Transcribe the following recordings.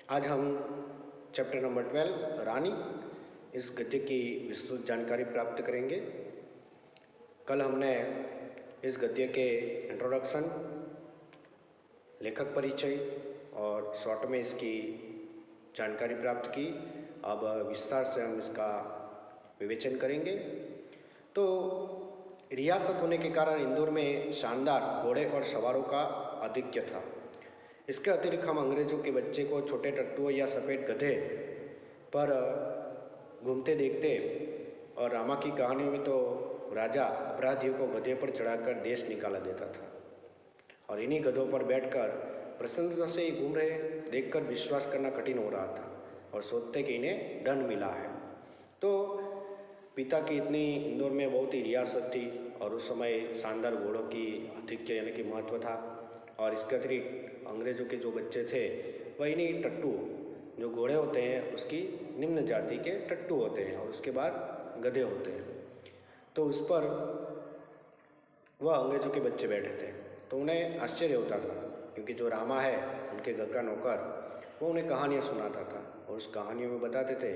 आज हम chapter number 12 रानी इस गद्य की विस्तृत जानकारी प्राप्त करेंगे। कल हमने इस गद्य के इंट्रोडक्शन, लेखक परिचय और शॉर्ट में इसकी जानकारी प्राप्त की। अब विस्तार से हम इसका विवेचन करेंगे। तो रियासत होने के कारण इंदौर में शानदार घोड़े और सवारों का आधिक्य था। इसके अतिरिक्त हम अंग्रेजों के बच्चे को छोटे टट्टुओं या सफ़ेद गधे पर घूमते देखते और रामा की कहानी में तो राजा अपराधियों को गधे पर चढ़ाकर देश निकाला देता था और इन्हीं गधों पर बैठकर प्रसन्नता से ही घूम रहे देखकर विश्वास करना कठिन हो रहा था और सोचते कि इन्हें दंड मिला है। तो पिता की इतनी इंदौर में बहुत ही रियासत थी और उस समय शानदार घोड़ों की आधिक्य यानी कि महत्व था। और इसके अतिरिक्त अंग्रेज़ों के जो बच्चे थे वह इन्हीं टट्टू जो घोड़े होते हैं उसकी निम्न जाति के टट्टू होते हैं और उसके बाद गधे होते हैं। तो उस पर वह अंग्रेज़ों के बच्चे बैठे थे तो उन्हें आश्चर्य होता था, क्योंकि जो रामा है उनके घर का नौकर वो उन्हें कहानियाँ सुनाता था और उस कहानियों में बताते थे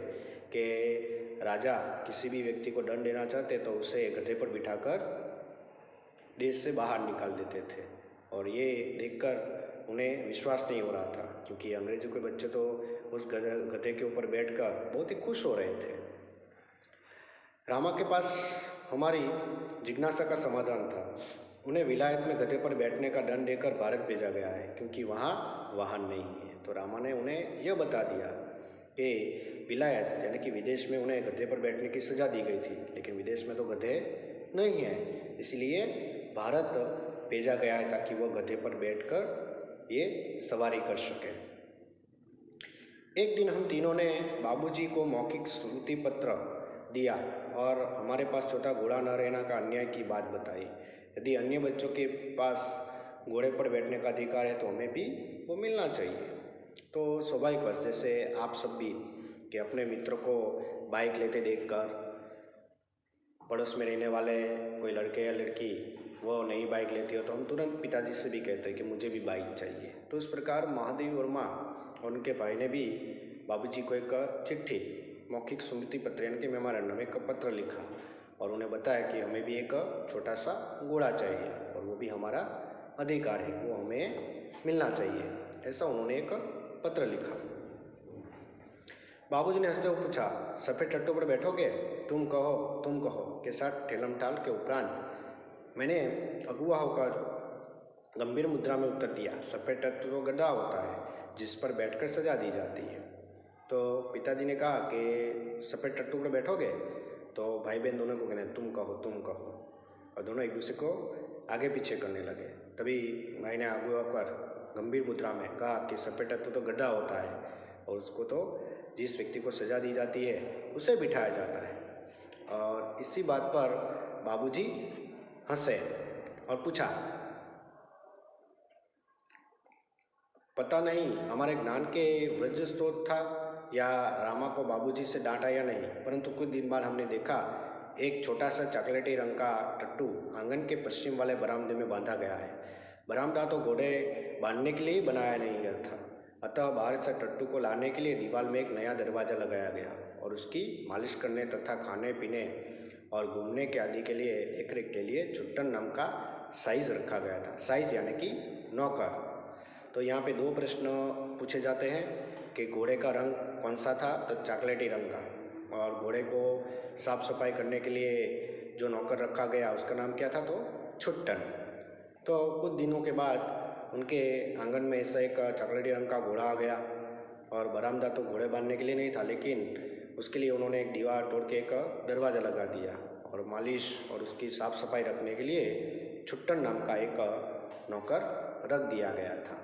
कि राजा किसी भी व्यक्ति को दंड देना चाहते तो उसे गधे पर बिठाकर देश से बाहर निकाल देते थे। और ये देखकर उन्हें विश्वास नहीं हो रहा था, क्योंकि अंग्रेज़ों के बच्चे तो उस गधे के ऊपर बैठकर बहुत ही खुश हो रहे थे। रामा के पास हमारी जिज्ञासा का समाधान था। उन्हें विलायत में गधे पर बैठने का दंड देकर भारत भेजा गया है, क्योंकि वहाँ वाहन नहीं है। तो रामा ने उन्हें यह बता दिया कि विलायत यानी कि विदेश में उन्हें गधे पर बैठने की सज़ा दी गई थी, लेकिन विदेश में तो गधे नहीं है, इसलिए भारत भेजा गया है ताकि वह गधे पर बैठकर ये सवारी कर सके। एक दिन हम तीनों ने बाबूजी को मौखिक स्मृति पत्र दिया और हमारे पास छोटा घोड़ा न रहने का अन्याय की बात बताई। यदि अन्य बच्चों के पास घोड़े पर बैठने का अधिकार है तो हमें भी वो मिलना चाहिए। तो स्वाभाविक जैसे आप सब भी कि अपने मित्र को बाइक लेते देखकर पड़ोस में रहने वाले कोई लड़के या लड़की वो नई बाइक लेती हो तो हम तुरंत पिताजी से भी कहते हैं कि मुझे भी बाइक चाहिए। तो इस प्रकार महादेव वर्मा और उनके भाई ने भी बाबूजी को एक चिट्ठी मौखिक स्मृति पत्र यानी कि मेमोरेंडम एक पत्र लिखा और उन्हें बताया कि हमें भी एक छोटा सा घोड़ा चाहिए और वो भी हमारा अधिकार है, वो हमें मिलना चाहिए, ऐसा उन्होंने एक पत्र लिखा। बाबूजी ने हंसते हुए पूछा, सफ़ेद टट्टू पर बैठोगे? तुम कहो के साथ ठेलम ठाल के उपरांत मैंने अगुआ होकर गंभीर मुद्रा में उत्तर दिया, सफ़ेद टट्टू तो गधा होता है जिस पर बैठकर सजा दी जाती है। तो पिताजी ने कहा कि सफ़ेद टट्टू पर बैठोगे? तो भाई बहन दोनों को कहने तुम कहो और दोनों एक दूसरे को आगे पीछे करने लगे। तभी भाई ने आगे होकर गंभीर मुद्रा में कहा कि सफ़ेद टट्टू तो गधा होता है और उसको तो जिस व्यक्ति को सजा दी जाती है उसे बिठाया जाता है। और इसी बात पर बाबूजी हंसे और पूछा, पता नहीं हमारे ज्ञान के वज्र स्रोत था या रामा को बाबूजी से डांटा या नहीं, परंतु कुछ दिन बाद हमने देखा एक छोटा सा चॉकलेटी रंग का टट्टू आंगन के पश्चिम वाले बरामदे में बांधा गया है। बरामदा तो घोड़े बांधने के लिए ही बनाया नहीं गया था, अतः बाहर से टट्टू को लाने के लिए दीवार में एक नया दरवाज़ा लगाया गया और उसकी मालिश करने तथा खाने पीने और घूमने के आदि के लिए देखरेख के लिए छुट्टन नाम का साइज रखा गया था। साइज यानी कि नौकर। तो यहाँ पे दो प्रश्न पूछे जाते हैं कि घोड़े का रंग कौन सा था? तो चॉकलेटी रंग का। और घोड़े को साफ सफाई करने के लिए जो नौकर रखा गया उसका नाम क्या था? तो छुट्टन। तो कुछ दिनों के बाद उनके आंगन में ऐसा एक चॉकलेटी रंग का घोड़ा आ गया और बरामदा तो घोड़े बांधने के लिए नहीं था, लेकिन उसके लिए उन्होंने एक दीवार तोड़ के एक दरवाज़ा लगा दिया और मालिश और उसकी साफ़ सफाई रखने के लिए छुट्टन नाम का एक नौकर रख दिया गया था।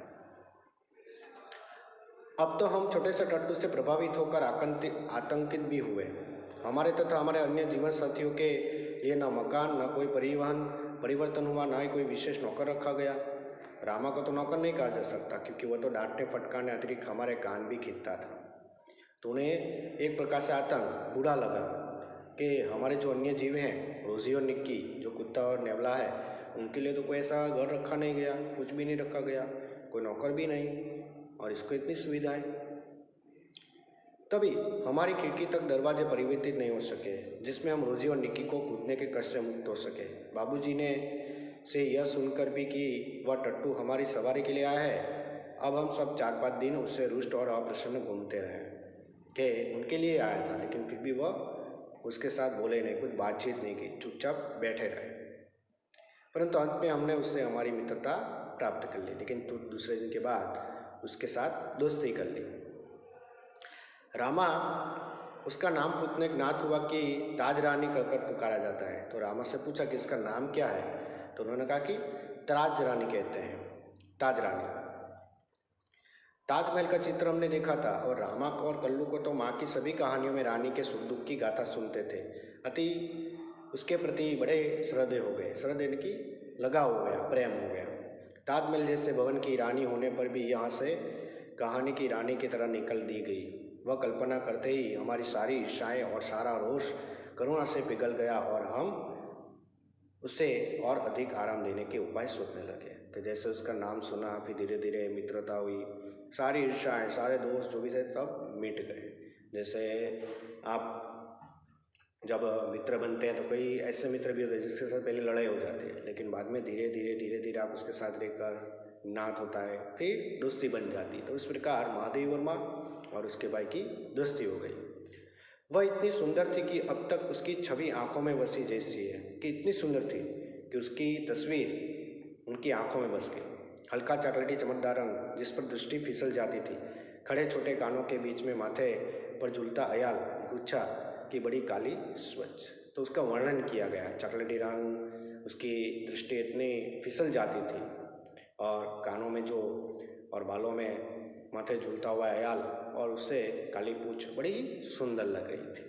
अब तो हम छोटे से टट्टू से प्रभावित होकर आतंकित भी हुए। हमारे तथा हमारे अन्य जीवन साथियों के लिए न मकान न कोई परिवर्तन हुआ, ना ही कोई विशेष नौकर रखा गया। रामा को तो नौकर नहीं कहा जा सकता, क्योंकि वह तो डांटने फटकारने अतिरिक्त हमारे कान भी खींचता था। तो उन्हें एक प्रकार से आतंक बुरा लगा कि हमारे जो अन्य जीव हैं, रोजी और निक्की जो कुत्ता और नेवला है, उनके लिए तो कोई ऐसा घर रखा नहीं गया, कुछ भी नहीं रखा गया, कोई नौकर भी नहीं और इसको इतनी सुविधाएं। तभी हमारी खिड़की तक दरवाजे परिवर्तित नहीं हो सके, जिसमें हम रोजी और निक्की को कूदने के कष्ट से मुक्त हो सके। बाबूजी ने से यह सुनकर भी कि वह टट्टू हमारी सवारी के लिए आया है, अब हम सब 4-5 दिन उससे रुष्ट और अप्रसन्न घूमते रहे कि उनके लिए आया था, लेकिन फिर भी वह उसके साथ बोले नहीं, कुछ बातचीत नहीं की, चुपचाप बैठे रहे। परंतु अंत में हमने उससे हमारी मित्रता प्राप्त कर ली, लेकिन दूसरे दिन के बाद उसके साथ दोस्ती कर ली। रामा, उसका नाम पूछने एक नाथ हुआ कि ताज रानी कहकर पुकारा जाता है। तो रामा से पूछा कि इसका नाम क्या है, तो उन्होंने कहा कि ताज रानी कहते हैं, ताज रानी। ताजमहल का चित्र हमने देखा था और रामा को और कल्लू को तो माँ की सभी कहानियों में रानी के सुख दुख की गाथा सुनते थे। अति उसके प्रति बड़े श्रद्धेय हो गए, श्रद्धेय की लगाव हो गया, प्रेम हो गया। ताजमहल जैसे भवन की रानी होने पर भी यहाँ से कहानी की रानी की तरह निकल दी गई। वह कल्पना करते ही हमारी सारी इच्छाएं और सारा रोष करुणा से पिघल गया और हम उसे और अधिक आराम देने के उपाय सोचने लगे। तो जैसे उसका नाम सुना, फिर धीरे धीरे मित्रता हुई, सारी इच्छाएं, सारे दोस्त जो भी थे सब मिट गए। जैसे आप जब मित्र बनते हैं तो कई ऐसे मित्र भी होते हैं जिसके साथ पहले लड़ाई हो जाती है, लेकिन बाद में धीरे धीरे आप उसके साथ रहकर नाथ होता है, फिर दोस्ती बन जाती है। तो इस प्रकार महादेवी वर्मा और उसके भाई की दोस्ती हो गई। वह इतनी सुंदर थी कि अब तक उसकी छवि आंखों में बसी जैसी है, कि इतनी सुंदर थी कि उसकी तस्वीर उनकी आंखों में बस गई। हल्का चॉकलेटी चमकदार रंग जिस पर दृष्टि फिसल जाती थी, खड़े छोटे कानों के बीच में माथे पर झूलता अयाल गुच्छा की बड़ी काली स्वच्छ। तो उसका वर्णन किया गया। चॉकलेटी रंग, उसकी दृष्टि इतनी फिसल जाती थी और कानों में जो और बालों में माथे झूलता हुआ अयाल और उससे काली पूंछ बड़ी सुंदर लग रही थी।